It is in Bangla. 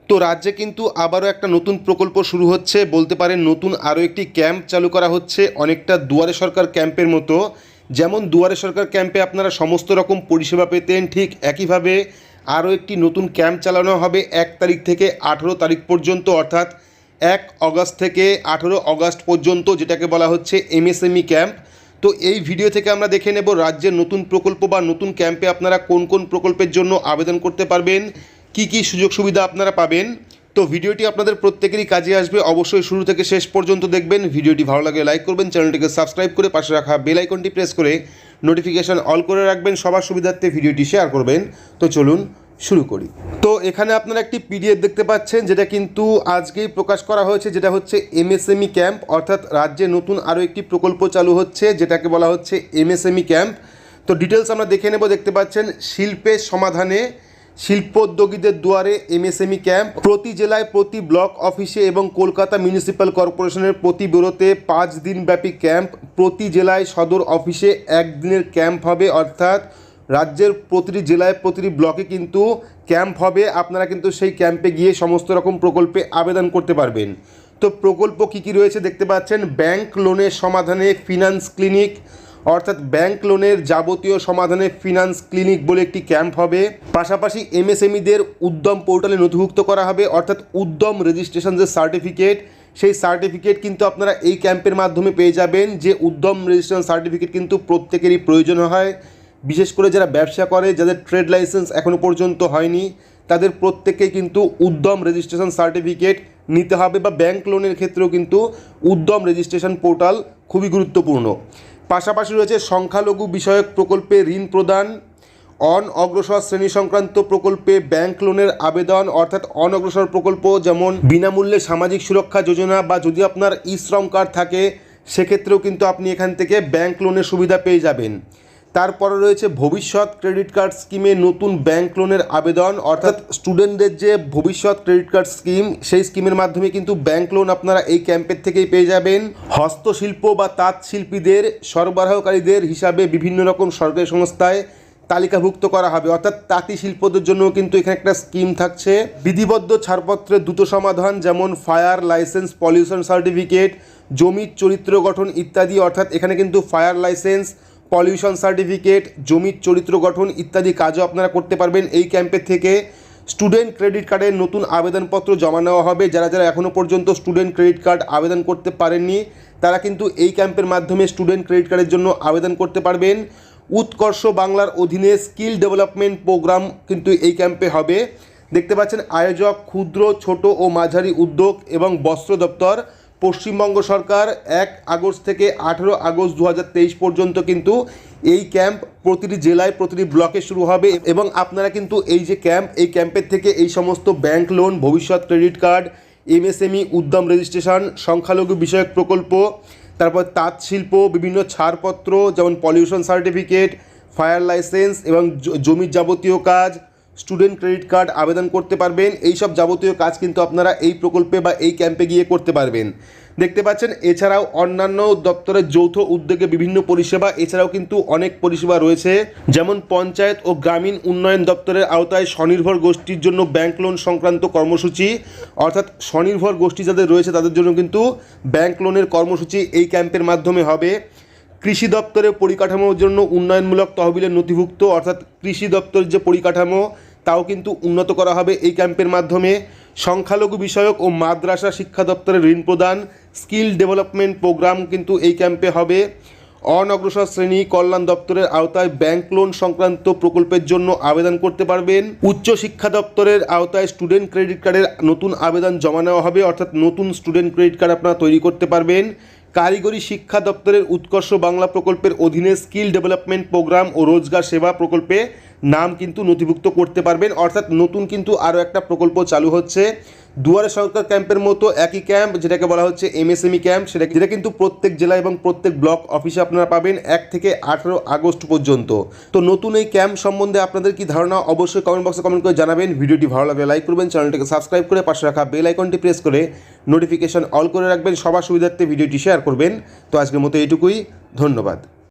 তো রাজ্যে কিন্তু আবারও একটা নতুন প্রকল্প শুরু হচ্ছে, বলতে পারেন নতুন আরও একটি ক্যাম্প চালু করা হচ্ছে, অনেকটা দুয়ারে সরকার ক্যাম্পের মতো। যেমন দুয়ারে সরকার ক্যাম্পে আপনারা সমস্ত রকম পরিষেবা পেতেন, ঠিক একইভাবে আরও একটি নতুন ক্যাম্প চালানো হবে 1 তারিখ থেকে 18 তারিখ পর্যন্ত, অর্থাৎ 1 অগস্ট থেকে 18 অগস্ট পর্যন্ত, যেটাকে বলা হচ্ছে এমএসএমই ক্যাম্প। তো এই ভিডিও থেকে আমরা দেখে নেব রাজ্যের নতুন প্রকল্প বা নতুন ক্যাম্পে আপনারা কোন কোন প্রকল্পের জন্য আবেদন করতে পারবেন, কি কি সুযোগ সুবিধা আপনারা পাবেন। তো ভিডিওটি আপনাদের প্রত্যেকেরই কাজে আসবে, অবশ্যই শুরু থেকে শেষ পর্যন্ত দেখবেন। ভিডিওটি ভালো লাগলে লাইক করবেন, চ্যানেলটিকে সাবস্ক্রাইব করে পাশে রাখা বেল আইকনটি প্রেস করে নোটিফিকেশান অল করে রাখবেন, সবার সুবিধার্থে ভিডিওটি শেয়ার করবেন। তো চলুন শুরু করি। তো এখানে আপনারা একটি পিডিএফ দেখতে পাচ্ছেন, যেটা কিন্তু আজকেই প্রকাশ করা হয়েছে, যেটা হচ্ছে এমএসএমই ক্যাম্প, অর্থাৎ রাজ্যে নতুন আরও একটি প্রকল্প চালু হচ্ছে যেটাকে বলা হচ্ছে এমএসএমই ক্যাম্প। তো ডিটেলস আমরা দেখে নেব। দেখতে পাচ্ছেন শিল্পের সমাধানে শিল্পোদ্যোগীদের দুয়ারে এমএসএমই ক্যাম্প, প্রতি জেলায় প্রতি ব্লক অফিসে এবং কলকাতা মিউনিসিপ্যাল কর্পোরেশনের প্রতি ব্যুরোতে 5 দিনব্যাপী ক্যাম্প, প্রতি জেলায় সদর অফিসে 1 দিনের ক্যাম্প হবে, অর্থাৎ রাজ্যের প্রতিটি জেলায় প্রতিটি ব্লকে কিন্তু ক্যাম্প হবে। আপনারা কিন্তু সেই ক্যাম্পে গিয়ে সমস্ত রকম প্রকল্পে আবেদন করতে পারবেন। তো প্রকল্প কী কী রয়েছে দেখতে পাচ্ছেন। ব্যাংক লোনের সমাধানে ফিনান্স ক্লিনিক, অর্থাৎ ব্যাংক লোনের যাবতীয় সমাধানে ফিনান্স ক্লিনিক বলে একটি ক্যাম্প হবে। পাশাপাশি এমএসএমইদের উদ্যম পোর্টালে নথিভুক্ত করা হবে, অর্থাৎ উদ্যম রেজিস্ট্রেশন যে সার্টিফিকেট, সেই সার্টিফিকেট কিন্তু আপনারা এই ক্যাম্পের মাধ্যমে পেয়ে যাবেন। যে উদ্যম রেজিস্ট্রেশন সার্টিফিকেট কিন্তু প্রত্যেকেরই প্রয়োজন হয়, বিশেষ করে যারা ব্যবসা করে, যাদের ট্রেড লাইসেন্স এখনও পর্যন্ত হয়নি, তাদের প্রত্যেককেই কিন্তু উদ্যম রেজিস্ট্রেশন সার্টিফিকেট নিতে হবে, বা ব্যাংক লোনের ক্ষেত্রেও কিন্তু উদ্যম রেজিস্ট্রেশন পোর্টাল খুবই গুরুত্বপূর্ণ। পাশাপাশি রয়েছে সংখ্যালঘু বিষয়ক প্রকল্পে ঋণ প্রদান, অনগ্রসর শ্রেণী সংক্রান্ত প্রকল্পে ব্যাংক লোনের আবেদন, অর্থাৎ অনগ্রসর প্রকল্প যেমন বিনামূল্যে সামাজিক সুরক্ষা যোজনা, বা যদি আপনার ই শ্রম কার্ড থাকে সেক্ষেত্রেও কিন্তু আপনি এখান থেকে ব্যাংক লোনের সুবিধা পেয়ে যাবেন। তারপরে রয়েছে ভবিষ্যৎ ক্রেডিট কার্ড স্কিমে নতুন ব্যাংক লোনের আবেদন, অর্থাৎ স্টুডেন্টদের যে ভবিষ্যৎ ক্রেডিট কার্ড স্কিম, সেই স্কিমের মাধ্যমে কিন্তু ব্যাংক লোন আপনারা এই ক্যাম্পের থেকেই পেয়ে যাবেন। হস্তশিল্প বা তাঁত শিল্পীদের সরবরাহকারীদের হিসাবে বিভিন্ন রকম সরকারি সংস্থায় তালিকাভুক্ত করা হবে, অর্থাৎ তাঁতি শিল্পদের জন্য কিন্তু এখানে একটা স্কিম থাকছে। বিধিবদ্ধ ছাড়পত্রের দ্রুত সমাধান, যেমন ফায়ার লাইসেন্স, পলিউশন সার্টিফিকেট, জমির চরিত্র গঠন ইত্যাদি, অর্থাৎ এখানে কিন্তু ফায়ার লাইসেন্স, পলিউশন সার্টিফিকেট, জমির চরিত্র গঠন ইত্যাদি কাজও আপনারা করতে পারবেন এই ক্যাম্পের থেকে। স্টুডেন্ট ক্রেডিট কার্ডের নতুন আবেদনপত্র জমা নেওয়া হবে। যারা যারা এখনও পর্যন্ত স্টুডেন্ট ক্রেডিট কার্ড আবেদন করতে পারেননি, তারা কিন্তু এই ক্যাম্পের মাধ্যমে স্টুডেন্ট ক্রেডিট কার্ডের জন্য আবেদন করতে পারবেন। উৎকর্ষ বাংলার অধীনে স্কিল ডেভেলপমেন্ট প্রোগ্রাম কিন্তু এই ক্যাম্পে হবে। দেখতে পাচ্ছেন আয়োজক ক্ষুদ্র, ছোট ও মাঝারি উদ্যোগ এবং বস্ত্র দপ্তর, পশ্চিমবঙ্গ সরকার। 1 আগস্ট থেকে 18 আগস্ট 2023 পর্যন্ত কিন্তু এই ক্যাম্প প্রতিটি জেলায় প্রতিটি ব্লকে শুরু হবে, এবং আপনারা কিন্তু এই যে ক্যাম্প, এই ক্যাম্পের থেকে এই সমস্ত ব্যাংক লোন, ভবিষ্যৎ ক্রেডিট কার্ড, এমএসএমই উদ্যম রেজিস্ট্রেশন, সংখ্যালঘু বিষয়ক প্রকল্প, তারপর তাঁত শিল্প, বিভিন্ন ছাড়পত্র যেমন পলিউশন সার্টিফিকেট, ফায়ার লাইসেন্স এবং জমির যাবতীয় কাজ, স্টুডেন্ট ক্রেডিট কার্ড আবেদন করতে পারবেন। এই সব যাবতীয় কাজ কিন্তু আপনারা এই প্রকল্পে বা এই ক্যাম্পে গিয়ে করতে পারবেন। দেখতে পাচ্ছেন এছাড়াও অন্যান্য দপ্তরের যৌথ উদ্যোগে বিভিন্ন পরিষেবা, এছাড়াও কিন্তু অনেক পরিষেবা রয়েছে, যেমন পঞ্চায়েত ও গ্রামীণ উন্নয়ন দপ্তরের আওতায় স্বনির্ভর গোষ্ঠীর জন্য ব্যাংক লোন সংক্রান্ত কর্মসূচি, অর্থাৎ স্বনির্ভর গোষ্ঠী যাদের রয়েছে তাদের জন্য কিন্তু ব্যাংক লোনের কর্মসূচি এই ক্যাম্পের মাধ্যমে হবে। কৃষি দপ্তরের পরিকাঠামোর জন্য উন্নয়নমূলক তহবিলের নথিভুক্ত, অর্থাৎ কৃষি দপ্তরের যে পরিকাঠামো তাও কিন্তু উন্নত করা হবে এই ক্যাম্পের মাধ্যমে। সংখ্যালঘু বিষয়ক ও মাদ্রাসা শিক্ষা দপ্তরের ঋণ প্রদান, স্কিল ডেভেলপমেন্ট প্রোগ্রাম কিন্তু এই ক্যাম্পে হবে। অনগ্রসর শ্রেণী কল্যাণ দপ্তরের আওতায় ব্যাংক লোন সংক্রান্ত প্রকল্পের জন্য আবেদন করতে পারবেন। উচ্চ শিক্ষা দপ্তরের আওতায় স্টুডেন্ট ক্রেডিট কার্ডের নতুন আবেদন জমা নেওয়া হবে, অর্থাৎ নতুন স্টুডেন্ট ক্রেডিট কার্ড আপনারা তৈরি করতে পারবেন। কারিগরি শিক্ষা দপ্তরের উৎকর্ষ বাংলা প্রকল্পের অধীনে স্কিল ডেভেলপমেন্ট প্রোগ্রাম ও রোজগার সেবা প্রকল্পে নাম কিন্তু নথিভুক্ত করতে পারবেন, অর্থাৎ নতুন কিন্তু আরও একটা প্রকল্প চালু হচ্ছে। দুয়ারে সরকার ক্যাম্পের মতো একই ক্যাম্প, যেটাকে বলা হচ্ছে এমএসএমই ক্যাম্প, যেটা কিন্তু প্রত্যেক জেলা এবং প্রত্যেক ব্লক অফিসে আপনারা পাবেন 1 থেকে 18 আগস্ট পর্যন্ত। তো নতুন এই ক্যাম্প সম্বন্ধে আপনাদের কি ধারণা, অবশ্যই কমেন্ট বক্সে কমেন্ট করে জানাবেন। ভিডিওটি ভালো লাগলে লাইক করবেন, চ্যানেলটিকে সাবস্ক্রাইব করে পাশে রাখা বেল আইকনটি প্রেস করে নোটিফিকেশন অল করে রাখবেন, সবার সুবিধার্থে ভিডিওটি শেয়ার করবেন। তো আজকের মতো এইটুকুই, ধন্যবাদ।